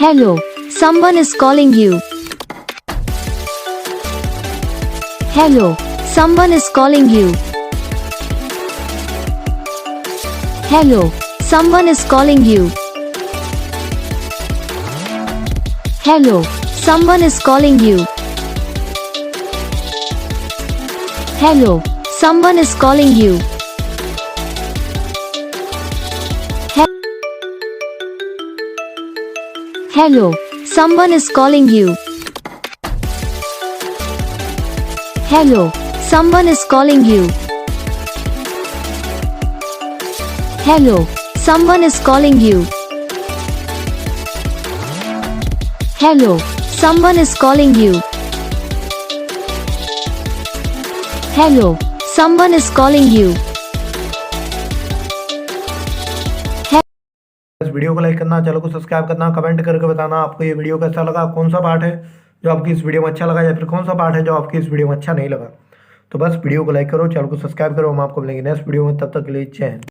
Hello, someone is calling you. Hello, someone is calling you. Hello, someone is calling you. Hello, someone is calling you. Hello, someone is calling you. Hello, someone is calling you. Hello, someone is calling you. Hello, someone is calling you. Hello, someone is calling you. Hello, someone is calling you. इस video को like करना, channel को subscribe करना, comment करके बताना आपको ये video कैसा लगा, कौन सा पार्ट है जो आपकी इस वीडियो में अच्छा लगा या फिर कौन सा पार्ट है जो आपकी इस वीडियो में अच्छा नहीं लगा। तो बस वीडियो को लाइक करो, चैनल को सब्सक्राइब करो। हम आपको मिलेंगे नेक्स्ट वीडियो में, तब तक के लिए जय हिंद।